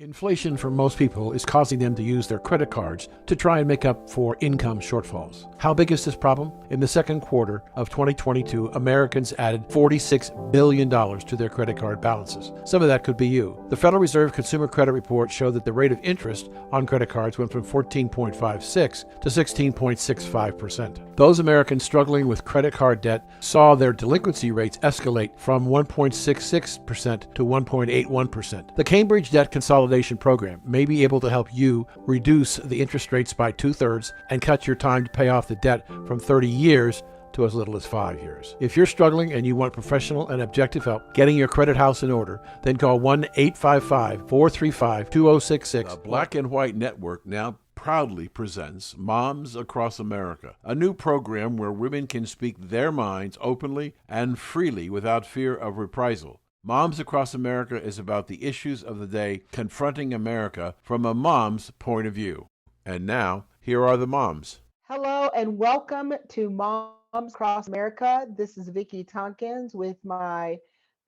Inflation for most people is causing them to use their credit cards to try and make up for income shortfalls. How big is this problem? In the second quarter of 2022, Americans added $46 billion to their credit card balances. Some of that could be you. The Federal Reserve Consumer Credit Report showed that the rate of interest on credit cards went from 14.56 to 16.65%. Those Americans struggling with credit card debt saw their delinquency rates escalate from 1.66% to 1.81%. The Cambridge Debt Consolidation Program may be able to help you reduce the interest rates by 2/3 and cut your time to pay off the debt from 30 years to as little as 5 years. If you're struggling and you want professional and objective help getting your credit house in order, then call 1-855-435-2066. The Black and White Network now proudly presents Moms Across America, a new program where women can speak their minds openly and freely without fear of reprisal. Moms Across America is about the issues of the day confronting America from a mom's point of view. And now, here are the moms. Hello and welcome to Moms Across America. This is Vicki Tompkins with my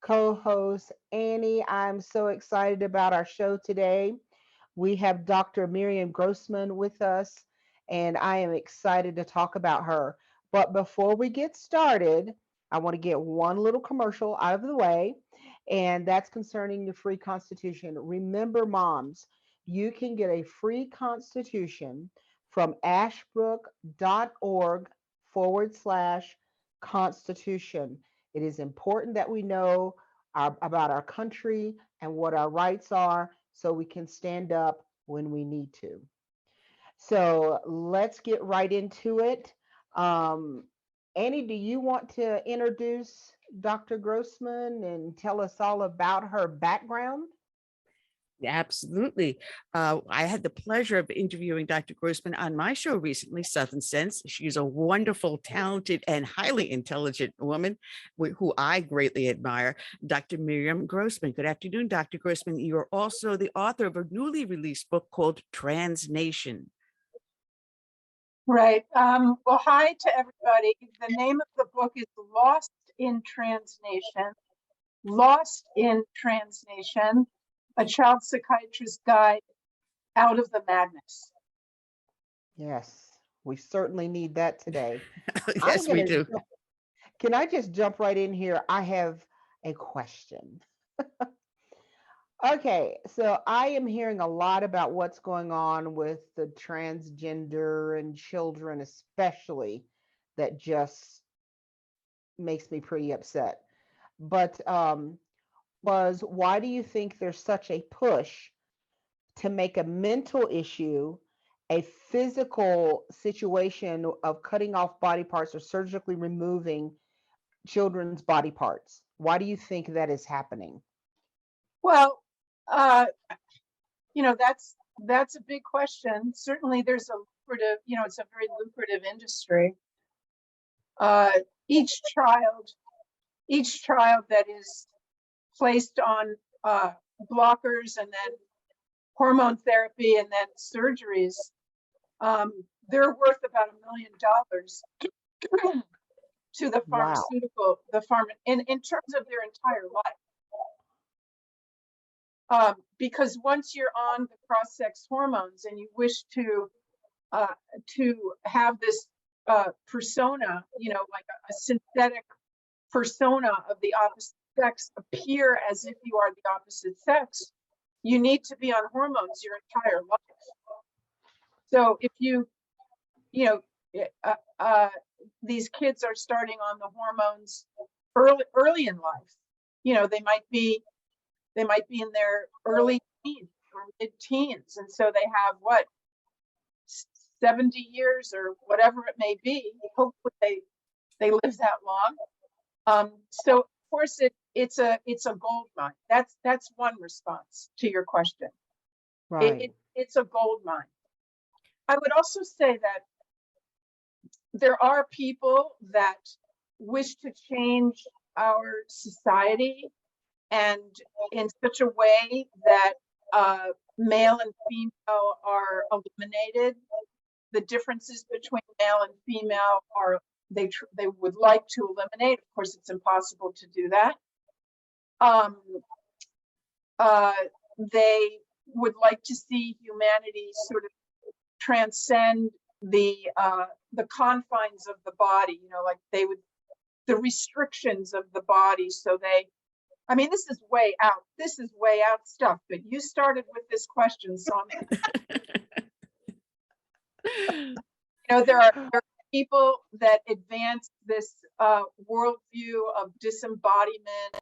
co-host Annie. I'm so excited about our show today. We have Dr. Miriam Grossman with us, and I am excited to talk about her. But before we get started, I want to get one little commercial out of the way, and that's concerning the free Constitution. Remember, moms, you can get a free Constitution from ashbrook.org/Constitution. It is important that we know about our country and what our rights are so we can stand up when we need to. So let's get right into it. Annie, do you want to introduce Dr. Grossman and tell us all about her background? Absolutely. I had the pleasure of interviewing Dr. Grossman on my show recently, Southern Sense. She's a wonderful, talented, and highly intelligent woman who I greatly admire, Dr. Miriam Grossman. Good afternoon, Dr. Grossman. You're also the author of a newly released book called Trans Nation. Right. Well, hi to everybody. The name of the book is Lost in Trans Nation. Lost in Trans Nation, a child psychiatrist guide out of the madness. Yes, we certainly need that today. Yes, we do. Can I just jump right in here? I have a question. Okay, so I am hearing a lot about what's going on with the transgender and children, especially, that just makes me pretty upset. But why do you think there's such a push to make a mental issue a physical situation of cutting off body parts or surgically removing children's body parts? Why do you think that is happening? Well, that's a big question. Certainly there's a lucrative, it's a very lucrative industry. Each child that is placed on blockers and then hormone therapy and then surgeries, they're worth about $1 million to the pharmaceutical, in terms of their entire life. Because once you're on the cross-sex hormones and you wish to have this persona, like a synthetic persona of the opposite sex appear as if you are the opposite sex, you need to be on hormones your entire life. So if these kids are starting on the hormones early in life, they might be in their early teens or mid-teens, and so they have 70 years or whatever it may be. Hopefully they live that long. So of course it's a gold mine. That's one response to your question. Right. It's a gold mine. I would also say that there are people that wish to change our society and in such a way that male and female are eliminated. The differences between male and female are they would like to eliminate. Of course, it's impossible to do that. They would like to see humanity sort of transcend the confines of the body, you know, like the restrictions of the body. So I mean, this is way out. This is way out stuff, but you started with this question. So you know, there are people that advance this worldview of disembodiment,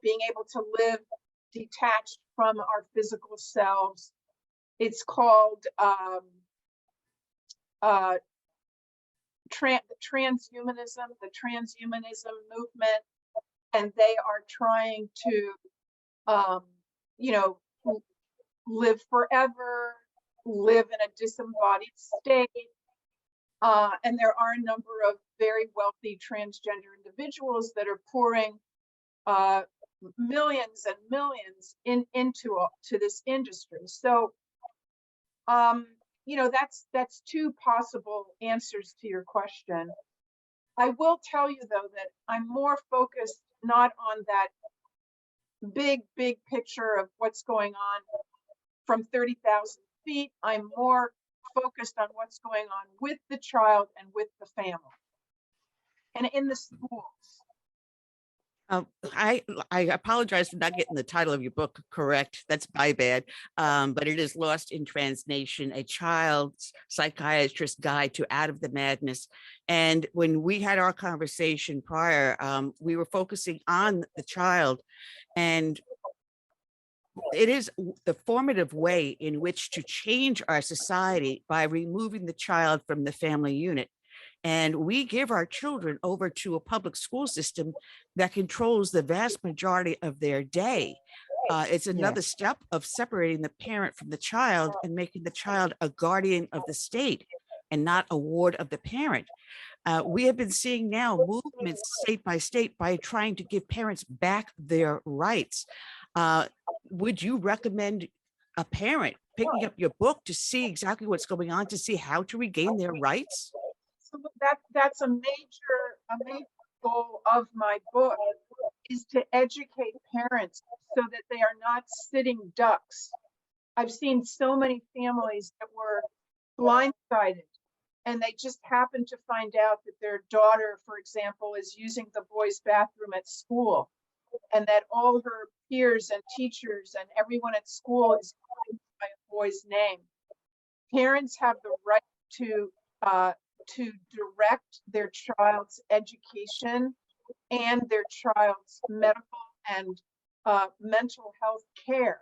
being able to live detached from our physical selves. It's called transhumanism, the transhumanism movement, and they are trying to, you know, live forever, live in a disembodied state. And there are a number of very wealthy transgender individuals that are pouring millions and millions into this industry. So, you know, that's two possible answers to your question. I will tell you though that I'm more focused not on that big picture of what's going on from 30,000 feet. I'm more focused on what's going on with the child and with the family and in the schools. I apologize for not getting the title of your book correct. That's my bad. But it is Lost in Transnation, a child's psychiatrist's guide to Out of the Madness. And when we had our conversation prior, we were focusing on the child, and it is the formative way in which to change our society by removing the child from the family unit. And we give our children over to a public school system that controls the vast majority of their day. It's another step of separating the parent from the child and making the child a guardian of the state and not a ward of the parent. We have been seeing now movements state by state by trying to give parents back their rights. Would you recommend a parent picking up your book to see exactly what's going on, to see how to regain their rights? So that's a major goal of my book, is to educate parents so that they are not sitting ducks. I've seen so many families that were blindsided and they just happened to find out that their daughter, for example, is using the boys' bathroom at school, and that all her peers and teachers and everyone at school is calling by a boy's name. Parents have the right to direct their child's education and their child's medical and mental health care.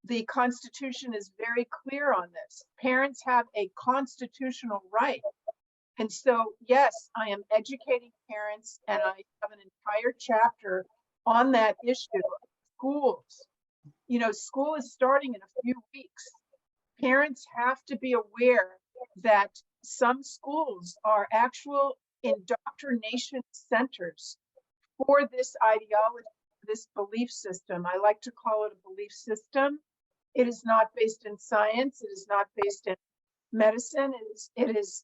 The Constitution is very clear on this. Parents have a constitutional right. And so, yes, I am educating parents, and I have an entire chapter on that issue. Schools, you know, school is starting in a few weeks. Parents have to be aware that some schools are actual indoctrination centers for this ideology, this belief system. I like to call it a belief system. It is not based in science. It is not based in medicine. It is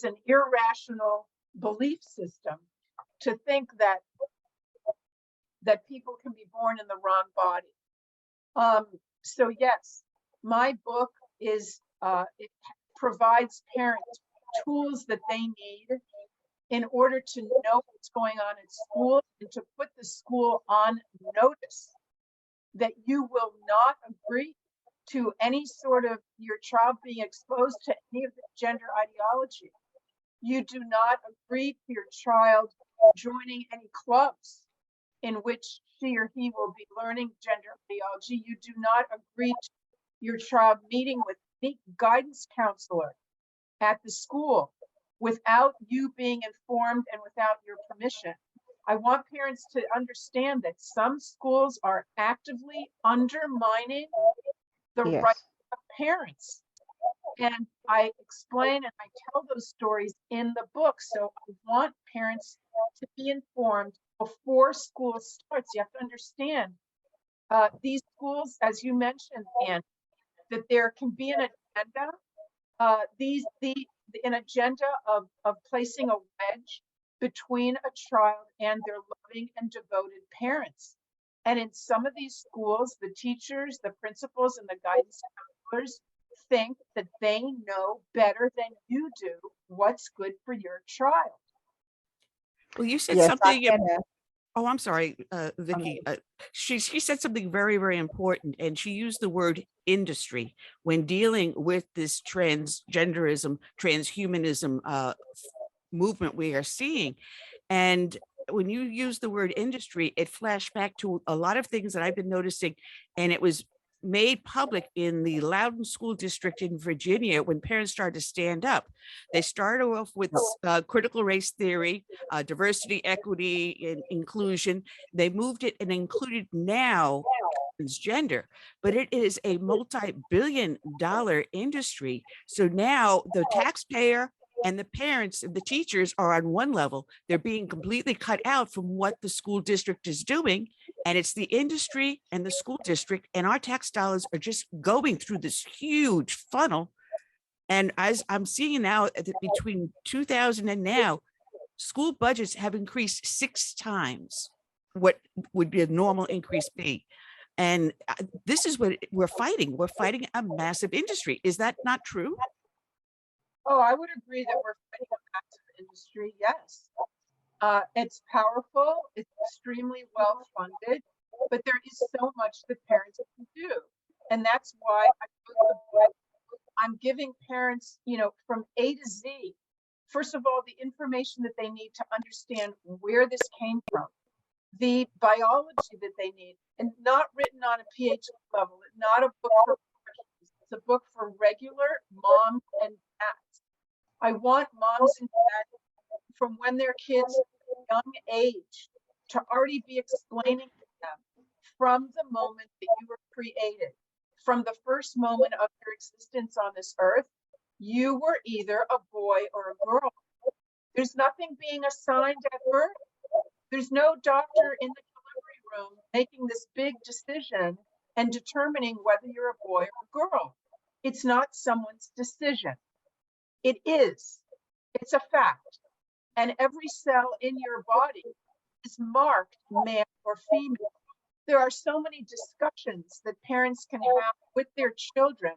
an irrational belief system to think that people can be born in the wrong body. So yes, my book is it provides parents tools that they need in order to know what's going on at school and to put the school on notice that you will not agree to any sort of your child being exposed to any of the gender ideology. You do not agree to your child joining any clubs in which she or he will be learning gender ideology. You do not agree to your child meeting with any guidance counselor at the school without you being informed and without your permission. I want parents to understand that some schools are actively undermining the rights of parents. And I explain and I tell those stories in the book. So I want parents to be informed before school starts. You have to understand these schools, as you mentioned, Anne, that there can be an agenda. An agenda of placing a wedge between a child and their loving and devoted parents. And in some of these schools, the teachers, the principals, and the guidance counselors think that they know better than you do what's good for your child. Well, you said Yes, I something. can. Oh, I'm sorry, Vicky. She said something very, very important, and she used the word industry when dealing with this transgenderism, transhumanism movement we are seeing. And when you use the word industry, it flashed back to a lot of things that I've been noticing, and it was made public in the Loudoun School District in Virginia when parents started to stand up. They started off with critical race theory, diversity, equity, and inclusion. They moved it and included now transgender, but it is a multi-billion dollar industry. So now the taxpayer and the parents and the teachers are on one level. They're being completely cut out from what the school district is doing. And it's the industry and the school district, and our tax dollars are just going through this huge funnel. And as I'm seeing now, that between 2000 and now, school budgets have increased 6 times what would be a normal increase be. And this is what we're fighting. We're fighting a massive industry. Is that not true? Oh, I would agree that we're fighting a massive industry. Yes. It's powerful, it's extremely well funded, but there is so much that parents can do. And that's why I wrote the book. I'm giving parents, from A to Z, first of all, the information that they need to understand where this came from, the biology that they need, and not written on a PhD level, not a book for professionals. It's a book for regular moms and dads. I want moms and dads from when their kids young age to already be explaining to them from the moment that you were created, from the first moment of your existence on this earth, you were either a boy or a girl. There's nothing being assigned at birth. There's no doctor in the delivery room making this big decision and determining whether you're a boy or a girl. It's not someone's decision. It is. It's a fact. And every cell in your body is marked male or female. There are so many discussions that parents can have with their children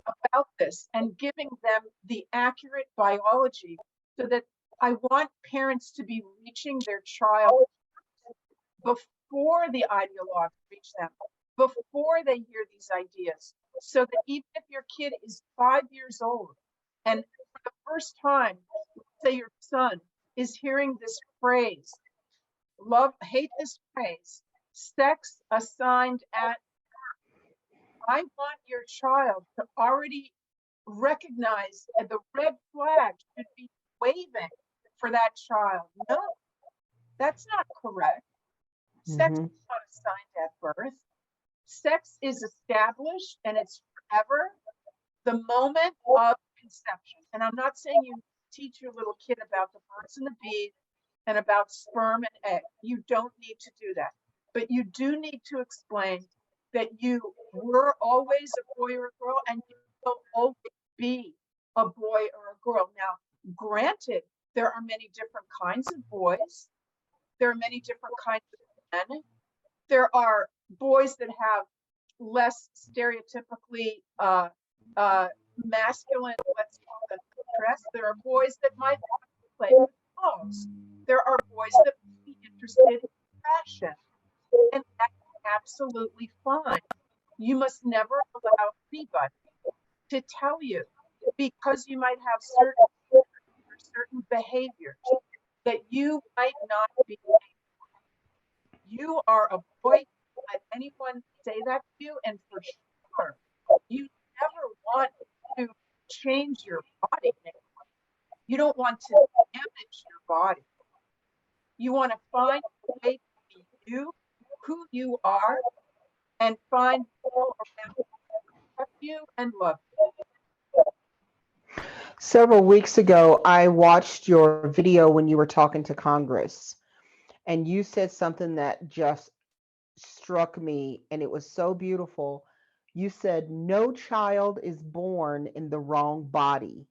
about this and giving them the accurate biology, so that I want parents to be reaching their child before the ideologues reach them, before they hear these ideas, so that even if your kid is 5 years old and for the first time, say your son is hearing this phrase, hate this phrase, sex assigned at birth. I want your child to already recognize that the red flag should be waving for that child. No, that's not correct. Sex is not assigned at birth. Sex is established and it's forever the moment of conception. And I'm not saying you teach your little kid about the birds and the bees and about sperm and egg. You don't need to do that. But you do need to explain that you were always a boy or a girl and you will always be a boy or a girl. Now, granted, there are many different kinds of boys. There are many different kinds of men. There are boys that have less stereotypically masculine, let's call them, dress. There are boys that might play with dolls. There are boys that might be interested in fashion, and that's absolutely fine. You must never allow anybody to tell you, because you might have certain behaviors, that you might not be. You are a boy. Let anyone say that to you, and for sure, you never want to change your body. You don't want to damage your body. You want to find a way to be you, who you are, and find people around you who accept you and love you. Several weeks ago, I watched your video when you were talking to Congress, and you said something that just struck me, and it was so beautiful. You said, "No child is born in the wrong body.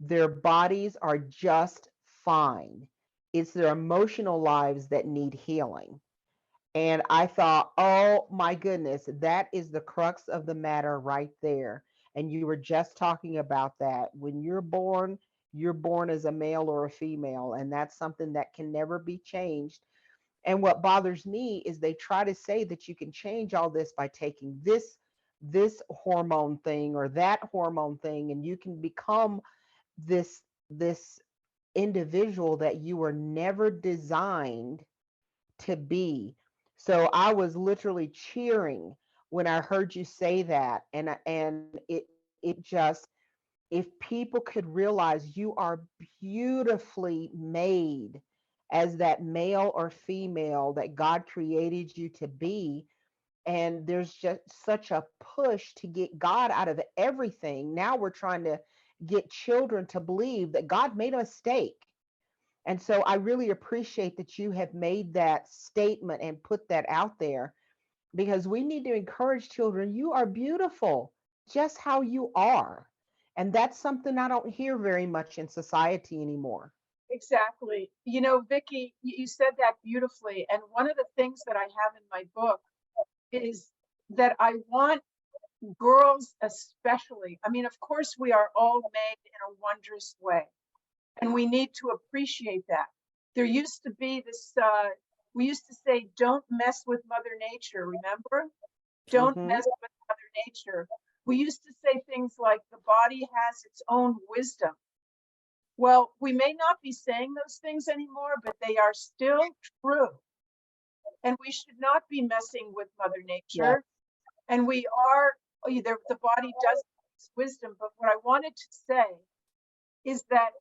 Their bodies are just fine. It's their emotional lives that need healing." And I thought, oh my goodness, that is the crux of the matter right there. And you were just talking about that. When you're born as a male or a female, and that's something that can never be changed. And what bothers me is they try to say that you can change all this by taking this hormone thing or that hormone thing, and you can become this individual that you were never designed to be. So I was literally cheering when I heard you say that, and it just, if people could realize you are beautifully made as that male or female that God created you to be, and there's just such a push to get God out of everything. Now we're trying to get children to believe that God made a mistake. And so I really appreciate that you have made that statement and put that out there, because we need to encourage children. You are beautiful just how you are. And that's something I don't hear very much in society anymore. Exactly. You know, Vicky, you said that beautifully. And one of the things that I have in my book is that I want girls especially. I mean, of course, we are all made in a wondrous way, and we need to appreciate that. There used to be this, we used to say, don't mess with Mother Nature, remember? Don't Mhm. mess with Mother Nature. We used to say things like the body has its own wisdom. Well, we may not be saying those things anymore, but they are still true. And we should not be messing with Mother Yes. Nature. And we are, either the body does have its wisdom. But what I wanted to say is that,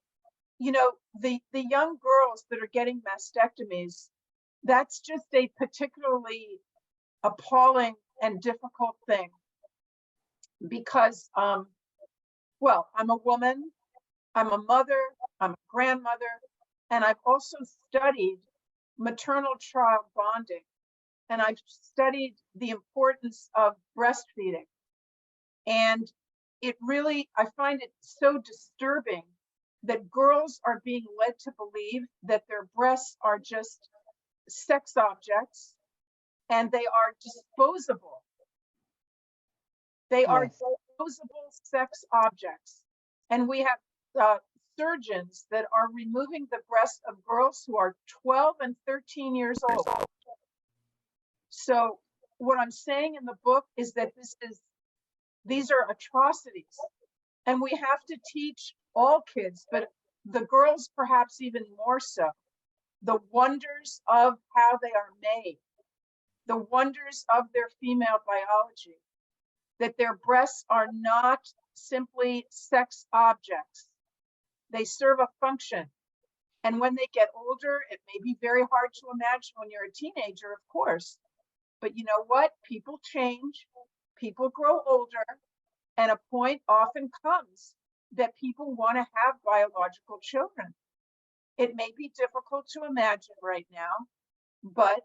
you know, the young girls that are getting mastectomies, that's just a particularly appalling and difficult thing, because well, I'm a woman, I'm a mother, I'm a grandmother, and I've also studied maternal child bonding, and I've studied the importance of breastfeeding. And it really, I find it so disturbing that girls are being led to believe that their breasts are just sex objects and they are disposable. They are Yes. disposable sex objects. And we have surgeons that are removing the breasts of girls who are 12 and 13 years old. So what I'm saying in the book is that these are atrocities. And we have to teach all kids, but the girls perhaps even more so, the wonders of how they are made, the wonders of their female biology, that their breasts are not simply sex objects. They serve a function. And when they get older, it may be very hard to imagine when you're a teenager, of course. But you know what? People change, people grow older, and a point often comes that people want to have biological children. It may be difficult to imagine right now, but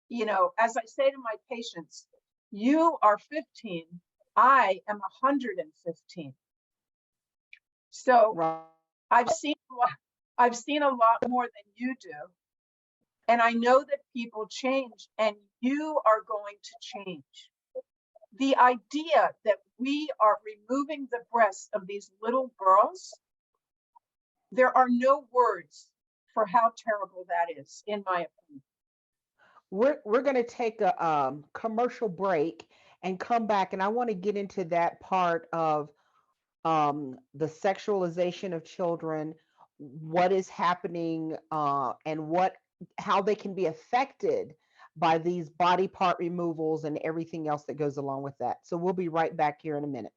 you know, as I say to my patients, you are 15, I am 115. So Right. I've seen a lot more than you do. And I know that people change, and you are going to change. The idea that we are removing the breasts of these little girls, there are no words for how terrible that is, in my opinion. We're going to take a commercial break and come back, and I want to get into that part of the sexualization of children, what is happening, and how they can be affected by these body part removals and everything else that goes along with that. So we'll be right back here in a minute.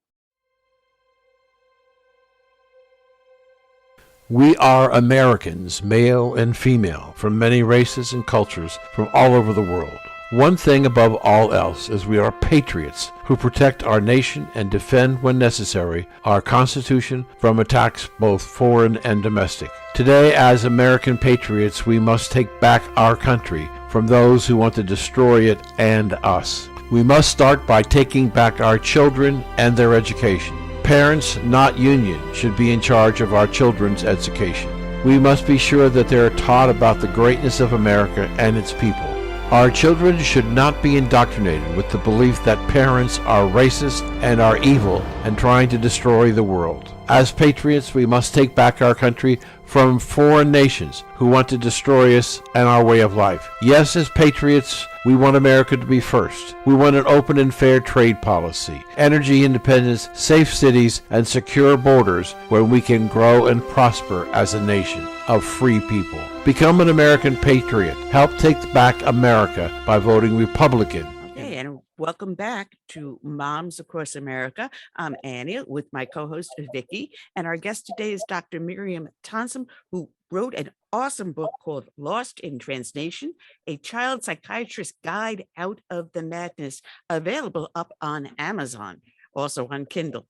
We are Americans, male and female, from many races and cultures from all over the world. One thing above all else is we are patriots who protect our nation and defend, when necessary, our Constitution from attacks both foreign and domestic. Today, as American patriots, we must take back our country from those who want to destroy it and us. We must start by taking back our children and their education. Parents, not unions, should be in charge of our children's education. We must be sure that they are taught about the greatness of America and its people. Our children should not be indoctrinated with the belief that parents are racist and are evil and trying to destroy the world. As patriots, we must take back our country from foreign nations who want to destroy us and our way of life. Yes, as patriots, we want America to be first. We want an open and fair trade policy, energy independence, safe cities, and secure borders where we can grow and prosper as a nation of free people. Become an American patriot. Help take back America by voting Republican. Okay, and welcome back to Moms Across America. I'm Annie with my co-host Vicky, and our guest today is Dr. Miriam Tonsum, who wrote an awesome book called Lost in Transnation, a child psychiatrist guide out of the madness, available up on Amazon, also on Kindle.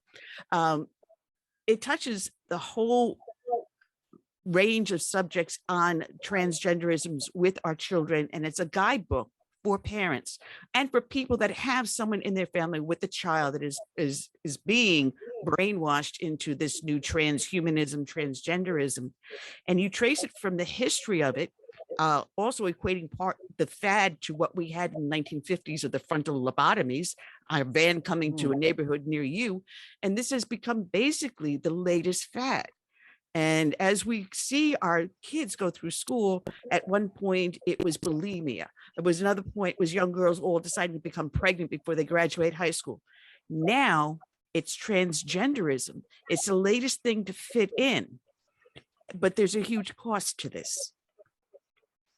It touches the whole range of subjects on transgenderisms with our children, and it's a guidebook for parents and for people that have someone in their family with a child that is being brainwashed into this new transhumanism, transgenderism. And you trace it from the history of it, also equating the fad to what we had in the 1950s of the frontal lobotomies, a van coming to a neighborhood near you. And this has become basically the latest fad. And as we see our kids go through school, at one point it was bulimia. There was another point was young girls all deciding to become pregnant before they graduate high school. Now it's transgenderism. It's the latest thing to fit in, but there's a huge cost to this.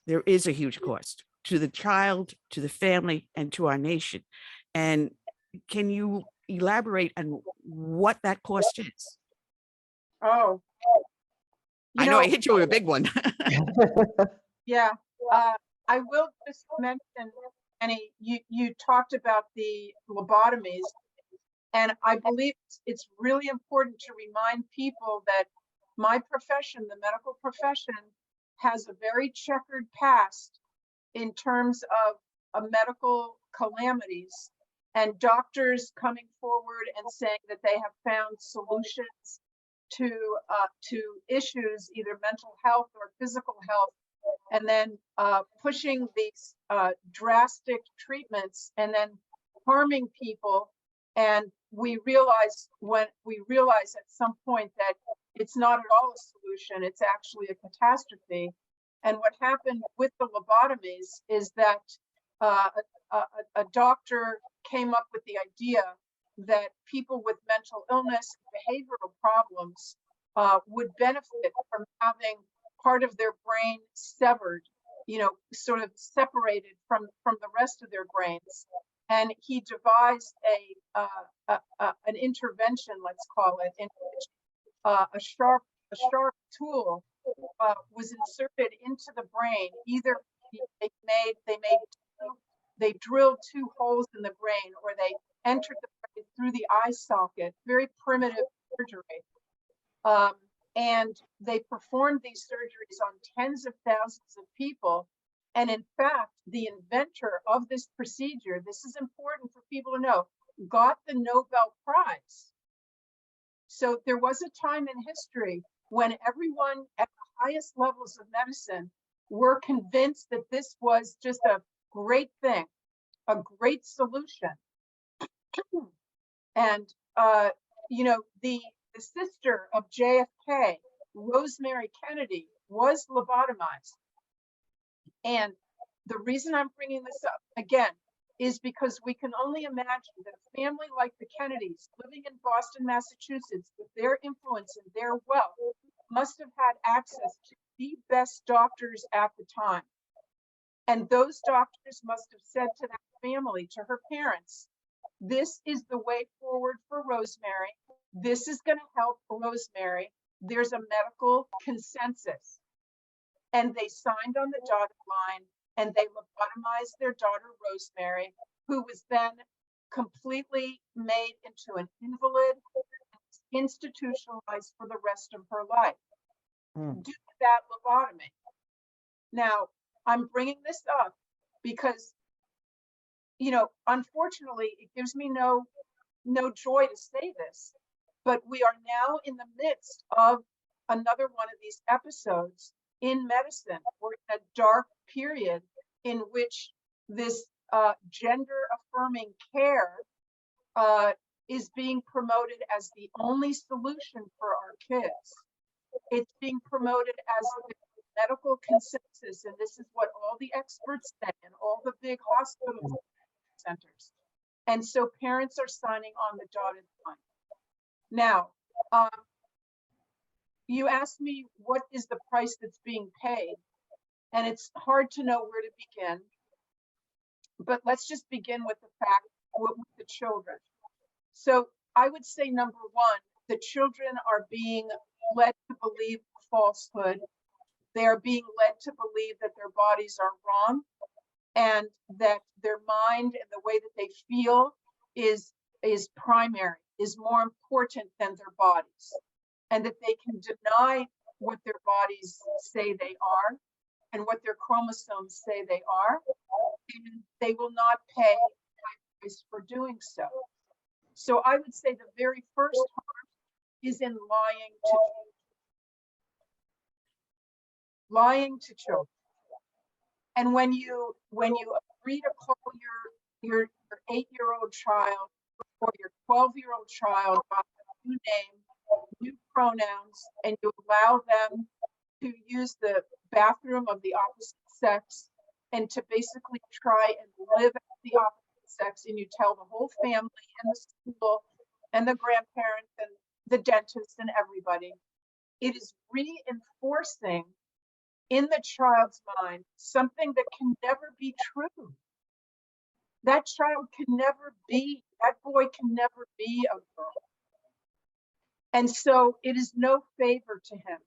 There is a huge cost to the child, to the family, and to our nation. And can you elaborate on what that cost is? Oh, I know I hit you with a big one. yeah. I will just mention, Annie, you talked about the lobotomies, and I believe it's really important to remind people that my profession, the medical profession, has a very checkered past in terms of medical calamities and doctors coming forward and saying that they have found solutions to issues, either mental health or physical health, and then pushing these drastic treatments and then harming people. And we realize at some point that it's not at all a solution, it's actually a catastrophe. And what happened with the lobotomies is that a doctor came up with the idea that people with mental illness and behavioral problems would benefit from having part of their brain severed, sort of separated from the rest of their brains. And he devised an intervention, let's call it, in which a sharp tool was inserted into the brain. Either they drilled two holes in the brain, or they entered the brain through the eye socket. Very primitive surgery. And they performed these surgeries on tens of thousands of people. And in fact, the inventor of this procedure, this is important for people to know, got the Nobel Prize. So there was a time in history when everyone at the highest levels of medicine were convinced that this was just a great thing, a great solution. And, the sister of JFK, Rosemary Kennedy, was lobotomized. And the reason I'm bringing this up again is because we can only imagine that a family like the Kennedys living in Boston, Massachusetts, with their influence and their wealth, must have had access to the best doctors at the time. And those doctors must have said to that family, to her parents, this is the way forward for Rosemary. This is going to help Rosemary. There's a medical consensus. And they signed on the dotted line, and they lobotomized their daughter, Rosemary, who was then completely made into an invalid, institutionalized for the rest of her life due to that lobotomy. Now, I'm bringing this up because, unfortunately, it gives me no joy to say this, but we are now in the midst of another one of these episodes in medicine. We're in a dark period in which this gender affirming care is being promoted as the only solution for our kids. It's being promoted as the medical consensus, and this is what all the experts say, and all the big hospital centers. And so parents are signing on the dotted line. Now, you asked me what is the price that's being paid, and it's hard to know where to begin. But let's just begin with the fact with the children. So I would say, number one, the children are being led to believe a falsehood. They are being led to believe that their bodies are wrong, and that their mind and the way that they feel is primary, is more important than their bodies, and that they can deny what their bodies say they are and what their chromosomes say they are, and they will not pay a price for doing so. So I would say the very first harm is in lying to children. And when you agree to call your 8-year-old child or your 12-year-old child by a new name, new pronouns, and you allow them to use the bathroom of the opposite sex and to basically try and live as the opposite sex, and you tell the whole family and the school and the grandparents and the dentist and everybody, it is reinforcing in the child's mind something that can never be true. That child can never be, that boy can never be a girl. And so it is no favor to him,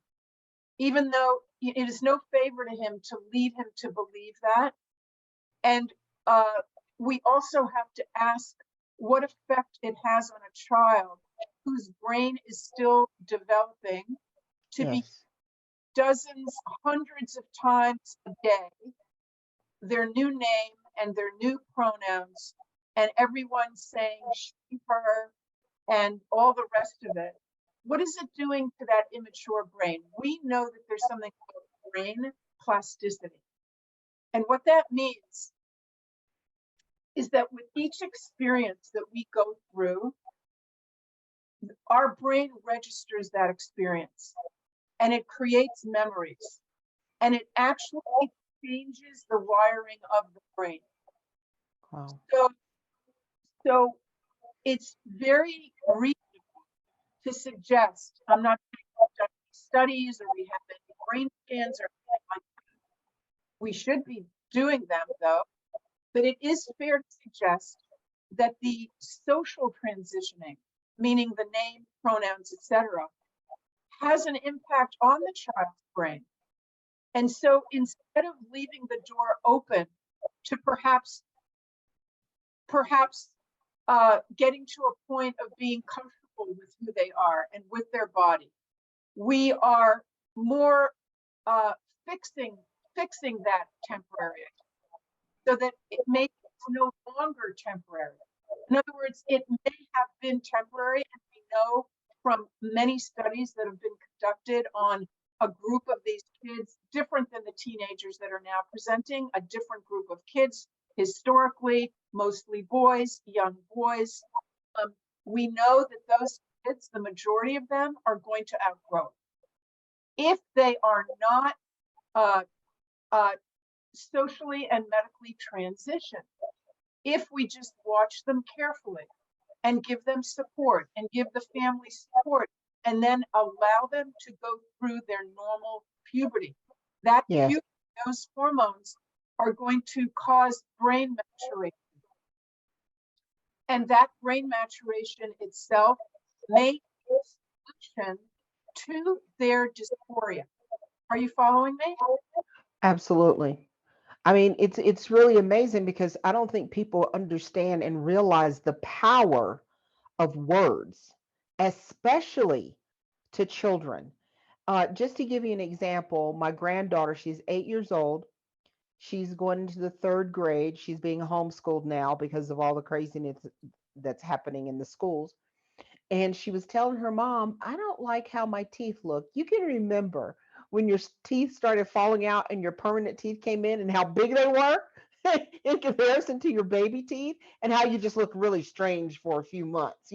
even though it is no favor to him to lead him to believe that. And we also have to ask what effect it has on a child whose brain is still developing to be dozens, hundreds of times a day, their new name and their new pronouns, and everyone saying she, her, and all the rest of it. What is it doing to that immature brain? We know that there's something called brain plasticity. And what that means is that with each experience that we go through, our brain registers that experience, and it creates memories, and it actually changes the wiring of the brain. Wow. So it's very reasonable to suggest, I'm not saying we've done studies or we have any brain scans or anything like that. We should be doing them though, but it is fair to suggest that the social transitioning, meaning the name, pronouns, etc., has an impact on the child's brain. And so instead of leaving the door open to perhaps getting to a point of being comfortable with who they are and with their body, we are more fixing that temporary, so that it makes it no longer temporary. In other words, it may have been temporary, and we know from many studies that have been conducted on a group of these kids, different than the teenagers that are now presenting, a different group of kids, historically, mostly boys, young boys. We know that those kids, the majority of them, are going to outgrow it. If they are not socially and medically transitioned, if we just watch them carefully and give them support and give the family support, and then allow them to go through their normal puberty. That puberty, those hormones are going to cause brain maturation. And that brain maturation itself may be a solution to their dysphoria. Are you following me? Absolutely. I mean, it's really amazing because I don't think people understand and realize the power of words, especially to children. Just to give you an example, my granddaughter, she's 8 years old. She's going into the third grade. She's being homeschooled now because of all the craziness that's happening in the schools. And she was telling her mom, I don't like how my teeth look. You can remember when your teeth started falling out and your permanent teeth came in and how big they were. in comparison to your baby teeth, and how you just look really strange for a few months,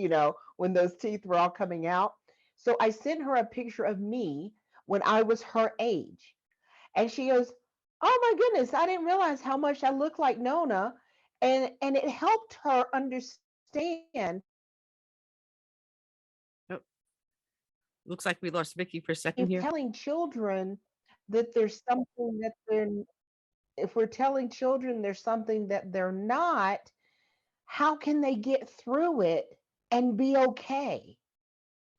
when those teeth were all coming out. So I sent her a picture of me when I was her age. And she goes, "Oh my goodness, I didn't realize how much I look like Nona." And it helped her understand Oh, looks like we lost Vicky for a second if here. telling children that there's something that they're if we're telling children there's something that they're not, how can they get through it and be okay?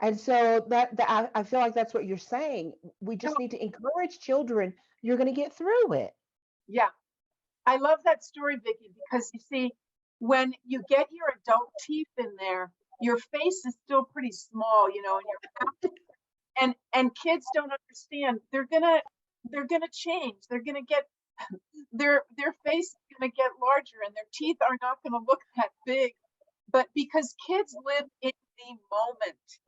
And so that I feel like that's what you're saying. We No, just need to encourage children. You're going to get through it. yeah, I love that story, Vicky, because you see, when you get your adult teeth in there, your face is still pretty small, and and kids don't understand. They're gonna change. They're gonna get their face is gonna get larger, and their teeth are not gonna look that big. But because kids live in the moment,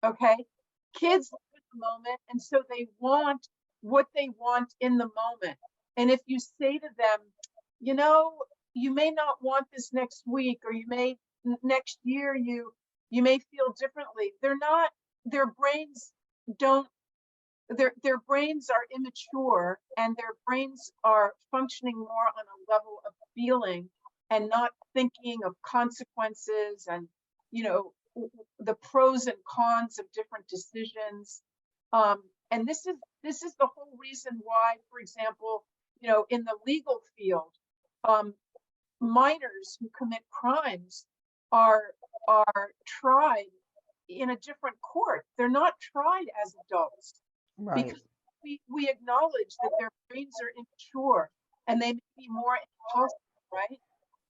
okay? Kids live in the moment, and so they want what they want in the moment. And if you say to them, you know, you may not want this next week, or you may next year, you may feel differently. They're not, their brains don't, their brains are immature, and their brains are functioning more on a level of feeling and not thinking of consequences and, the pros and cons of different decisions. And this is the whole reason why, for example, in the legal field, um, minors who commit crimes are tried in a different court. They're not tried as adults, Right. because we acknowledge that their brains are immature and they may be more impulsive, right?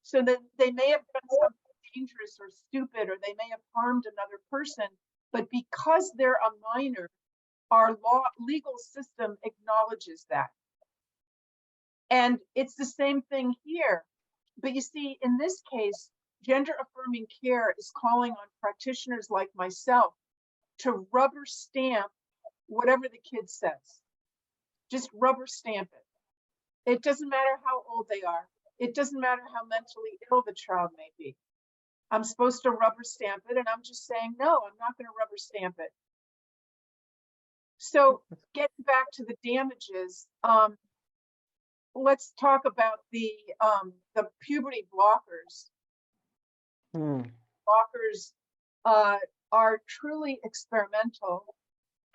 So that they may have done something dangerous or stupid, or they may have harmed another person, but because they're a minor, our legal system acknowledges that. And it's the same thing here. But you see, in this case, gender affirming care is calling on practitioners like myself to rubber stamp whatever the kid says. Just rubber stamp it. It doesn't matter how old they are. It doesn't matter how mentally ill the child may be. I'm supposed to rubber stamp it, and I'm just saying, no, I'm not going to rubber stamp it. So getting back to the damages, let's talk about the puberty blockers. Blockers are truly experimental,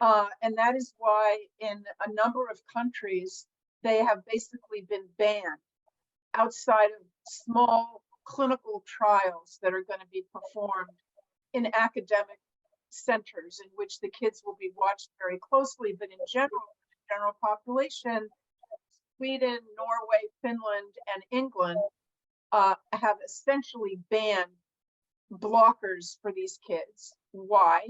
and that is why in a number of countries they have basically been banned outside of small clinical trials that are going to be performed in academic centers in which the kids will be watched very closely. But in general population, Sweden, Norway, Finland, and England have essentially banned blockers for these kids. Why?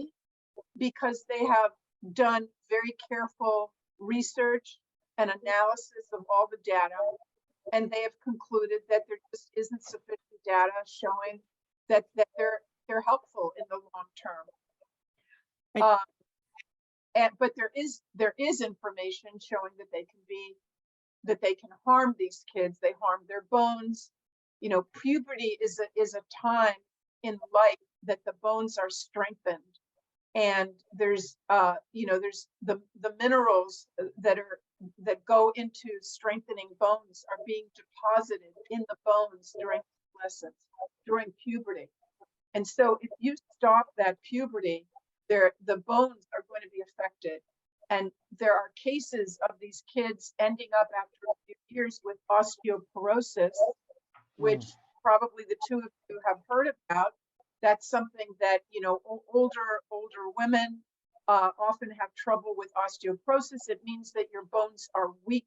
Because they have done very careful research and analysis of all the data, and they have concluded that there just isn't sufficient data showing that they're helpful in the long term. But there is information showing that they can harm these kids. They harm their bones. Puberty is a time in life that the bones are strengthened, and there's the minerals that go into strengthening bones are being deposited in the bones during adolescence, during puberty. And so if you stop that puberty, the bones are going to be affected. And there are cases of these kids ending up after a few years with osteoporosis, which probably the two of you have heard about. That's something that, older women often have trouble with osteoporosis. It means that your bones are weak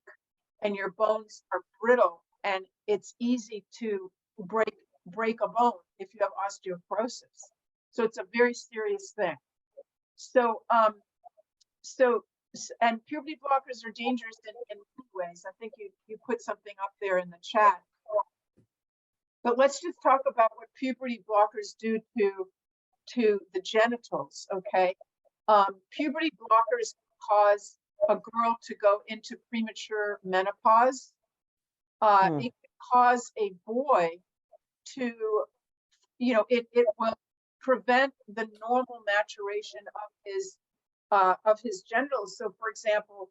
and your bones are brittle, and it's easy to break a bone if you have osteoporosis. So it's a very serious thing. So and puberty blockers are dangerous in many ways. I think you put something up there in the chat. But let's just talk about what puberty blockers do to the genitals, okay? Puberty blockers cause a girl to go into premature menopause. It can cause a boy to, it will prevent the normal maturation of his genitals. So for example,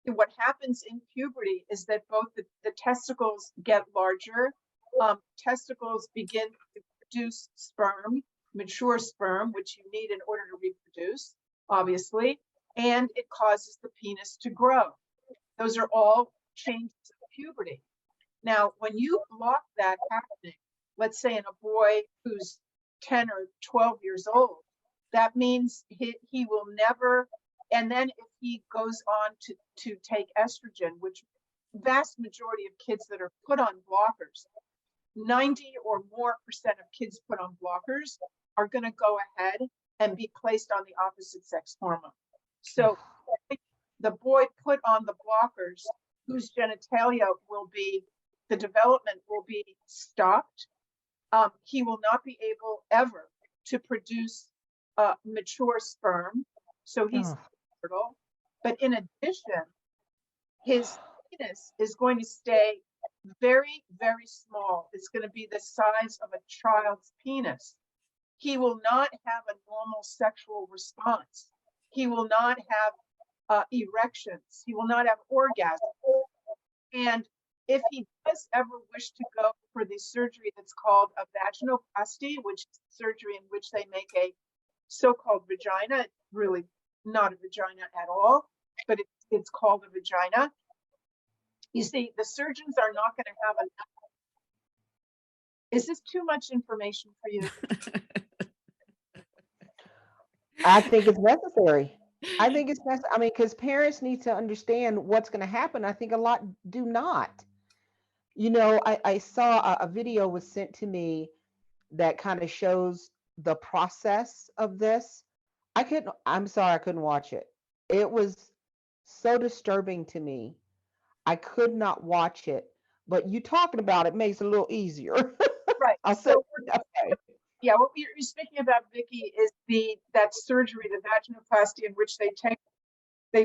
what happens in puberty is that both the testicles get larger. Testicles begin to produce sperm, mature sperm, which you need in order to reproduce, obviously, and it causes the penis to grow. Those are all changes of puberty. Now, when you block that happening, let's say in a boy who's 10 or 12 years old, that means he will never, and then if he goes on to take estrogen, which vast majority of kids that are put on blockers, 90 or more percent of kids put on blockers are going to go ahead and be placed on the opposite sex hormone. So the boy put on the blockers, whose genitalia will be, the development will be stopped. He will not be able ever to produce mature sperm. So he's fertile. But in addition, his penis is going to stay very, very small. It's going to be the size of a child's penis. He will not have a normal sexual response. He will not have erections. He will not have orgasms. And if he does ever wish to go for the surgery that's called a vaginoplasty, which is surgery in which they make a so-called vagina, it's really not a vagina at all, but it's called a vagina. You see, the surgeons are not going to have enough. Is this too much information for you? I think it's necessary. I think it's necessary. I mean, because parents need to understand what's going to happen. I think a lot do not. I saw a video was sent to me that kind of shows the process of this. I'm sorry, I couldn't watch it. It was so disturbing to me. I could not watch it, but you talking about it makes it a little easier. Right. I'll say, okay. Yeah, what you're speaking about, Vicki, is that surgery, the vaginoplasty, in which they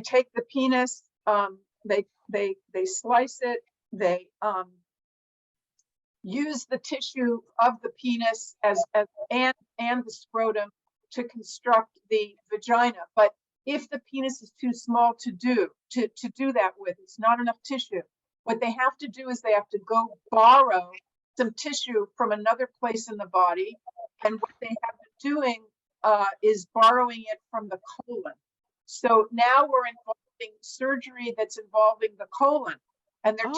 take the penis, they slice it, they use the tissue of the penis and the scrotum to construct the vagina. But if the penis is too small to do that with, it's not enough tissue. What they have to do is they have to go borrow some tissue from another place in the body. And what they have been doing is borrowing it from the colon. So now we're involving surgery that's involving the colon. And they're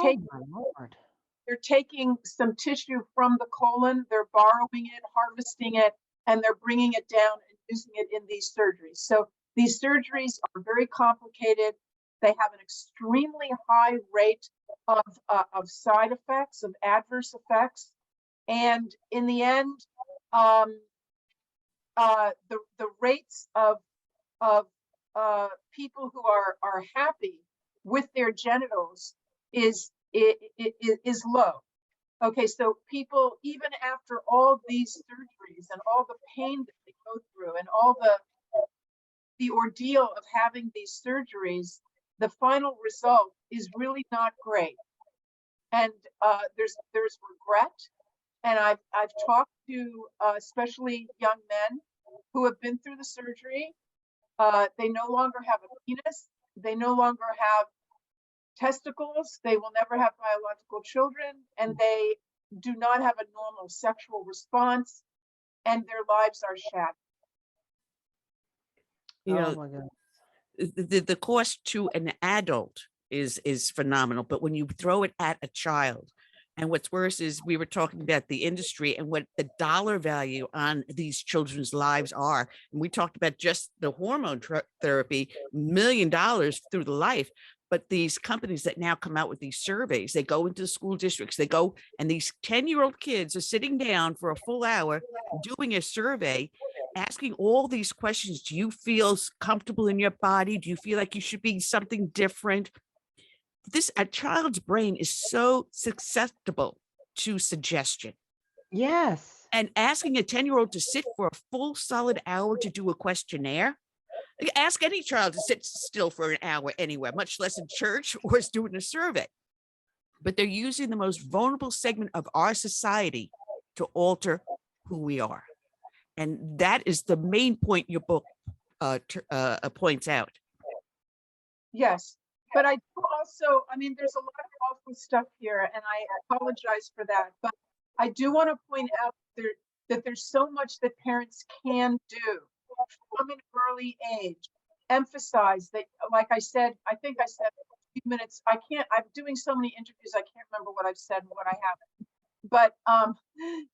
taking some tissue from the colon, they're borrowing it, harvesting it, and they're bringing it down and using it in these surgeries. So these surgeries are very complicated. They have an extremely high rate of side effects, of adverse effects. And in the end, the rates of people who are happy with their genitals is low. Okay, so people, even after all these surgeries and all the pain that they go through and all the ordeal of having these surgeries, the final result is really not great. And there's regret. And I've talked to especially young men who have been through the surgery. They no longer have a penis. They no longer have testicles. They will never have biological children, and they do not have a normal sexual response, and their lives are shattered. Oh my God. The cost to an adult is phenomenal, but when you throw it at a child, and what's worse is we were talking about the industry and what the dollar value on these children's lives are. And we talked about just the hormone therapy, $1 million through the life. But these companies that now come out with these surveys, they go into the school districts, they go, and these 10-year-old kids are sitting down for a full hour doing a survey, asking all these questions. Do you feel comfortable in your body? Do you feel like you should be something different? A child's brain is so susceptible to suggestion. Yes. And asking a 10-year-old to sit for a full solid hour to do a questionnaire, ask any child to sit still for an hour anywhere, much less in church or is doing a survey. but they're using the most vulnerable segment of our society to alter who we are. And that is the main point your book points out. Yes, but I do also, I mean, there's a lot of awful stuff here, and I apologize for that. But I do want to point out that there's so much that parents can do from an early age. Emphasize that, like I said, I think I said a few minutes. I'm doing so many interviews, I can't remember what I've said and what I haven't. But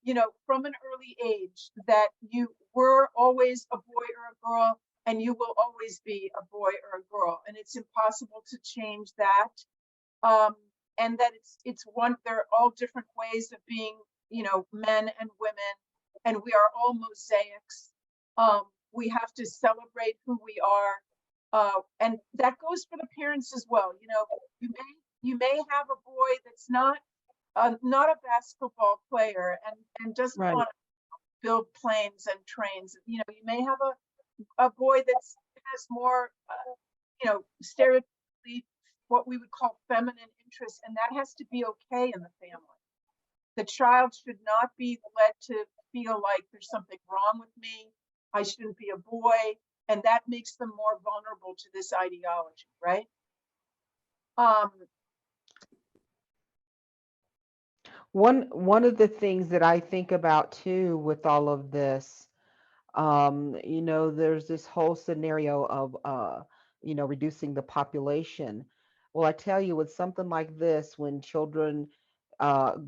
you know, from an early age, that you were always a boy or a girl, and you will always be a boy or a girl, and it's impossible to change that. And that it's one, they're all different ways of being, you know, men and women, and we are all mosaics. We have to celebrate who we are, and that goes for the parents as well. You know, you may have a boy that's not a basketball player and doesn't Right. want to build planes and trains. You know, you may have a boy that has more, you know, stereotypically what we would call feminine interests, and that has to be okay in the family. The child should not be led to feel like there's something wrong with me. I shouldn't be a boy, and that makes them more vulnerable to this ideology, right? One of the things that I think about too with all of this, you know, there's this whole scenario of you know, reducing the population. Well, I tell you, with something like this, when children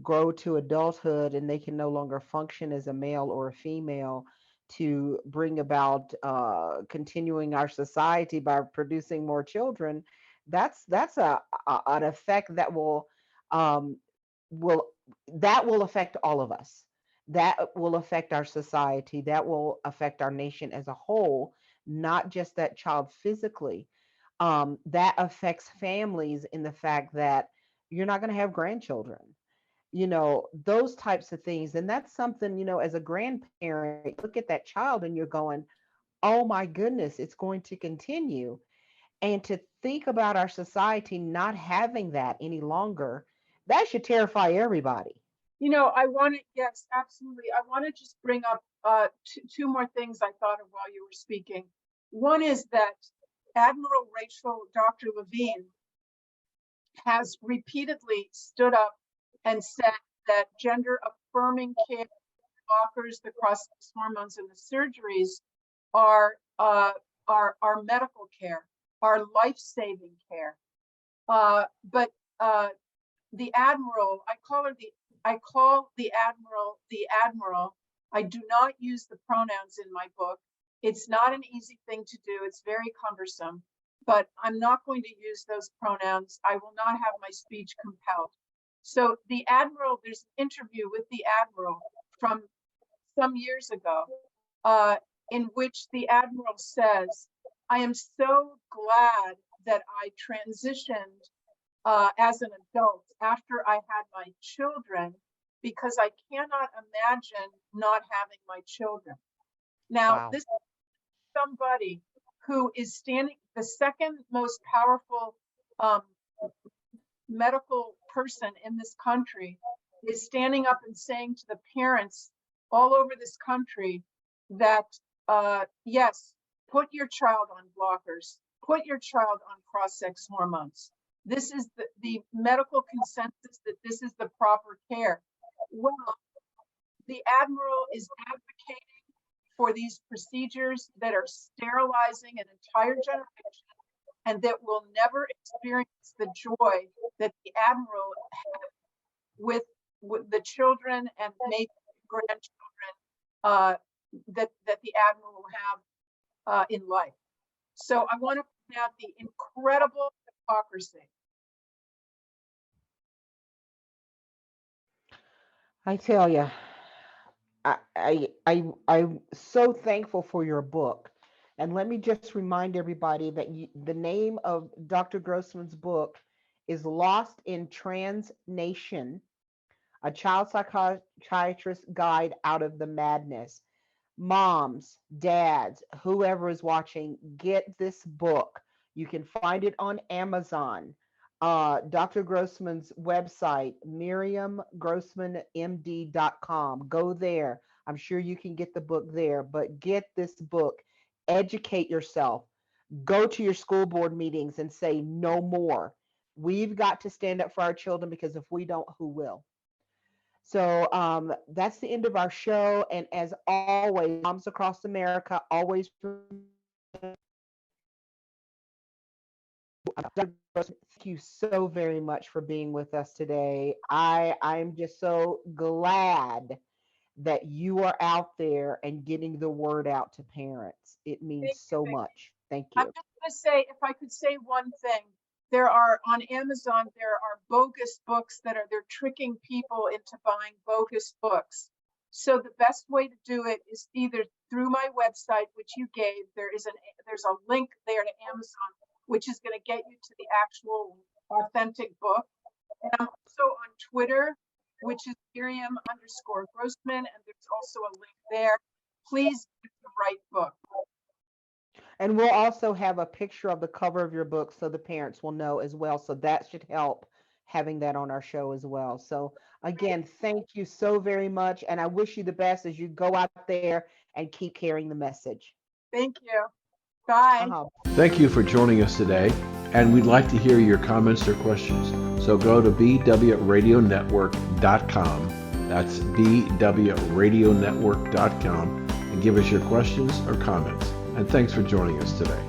grow to adulthood and they can no longer function as a male or a female, to bring about continuing our society by producing more children, that's an effect that um, will that will affect all of us. That will affect our society. That will affect our nation as a whole, not just that child physically. That affects families in the fact that you're not going to have grandchildren, you know, those types of things. And that's something, you know, as a grandparent, you look at that child and you're going, oh my goodness, it's going to continue. And to think about our society not having that any longer, that should terrify everybody. You know, I want to, yes, absolutely. I want to just bring up two more things I thought of while you were speaking. One is that Admiral Rachel Dr. Levine has repeatedly stood up and said that gender affirming care blockers, the cross-sex hormones, and the surgeries are medical care, are life-saving care. But the admiral, I call the admiral. I do not use the pronouns in my book. It's not an easy thing to do. It's very cumbersome, but I'm not going to use those pronouns. I will not have my speech compelled. So the admiral, there's an interview with the admiral from some years ago, in which the admiral says, I am so glad that I transitioned as an adult after I had my children, because I cannot imagine not having my children. Now, Wow. this is somebody who is standing, the second most powerful um, medical person in this country is standing up and saying to the parents all over this country that, yes, put your child on blockers, put your child on cross-sex hormones. This is the medical consensus that this is the proper care. Well, the admiral is advocating for these procedures that are sterilizing an entire generation and that will never experience the joy that the admiral had with the children and maybe grandchildren that the admiral will have in life. So I want to point out the incredible hypocrisy. I tell you, I'm so thankful for your book. And let me just remind everybody that the name of Dr. Grossman's book is Lost in Trans Nation, a child psychiatrist guide out of the madness. Moms, dads, whoever is watching, get this book. You can find it on Amazon. Dr. Grossman's website, miriamgrossmanmd.com. Go there. I'm sure you can get the book there, but get this book. Educate yourself. Go to your school board meetings and say no more. We've got to stand up for our children, because if we don't, who will? So that's the end of our show. And as always, moms across America, always thank you so very much for being with us today. I'm just so glad that you are out there and getting the word out to parents. It means Thank you, so Vicky. much. Thank I'm you. just going to say, if I could say one thing, there are on Amazon, there are bogus books they're tricking people into buying bogus books. So the best way to do it is either through my website, which you gave, there's a link there to Amazon, which is going to get you to the actual authentic book. And I'm also on Twitter, which is Miriam_Grossman, and there's also a link there. Please get the right book. And we'll also have a picture of the cover of your book so the parents will know as well. So that should help, having that on our show as well. So again, thank you so very much. And I wish you the best as you go out there and keep carrying the message. Thank you. Bye. Thank you for joining us today, and we'd like to hear your comments or questions. So go to bwradionetwork.com. That's bwradionetwork.com, and give us your questions or comments. And thanks for joining us today.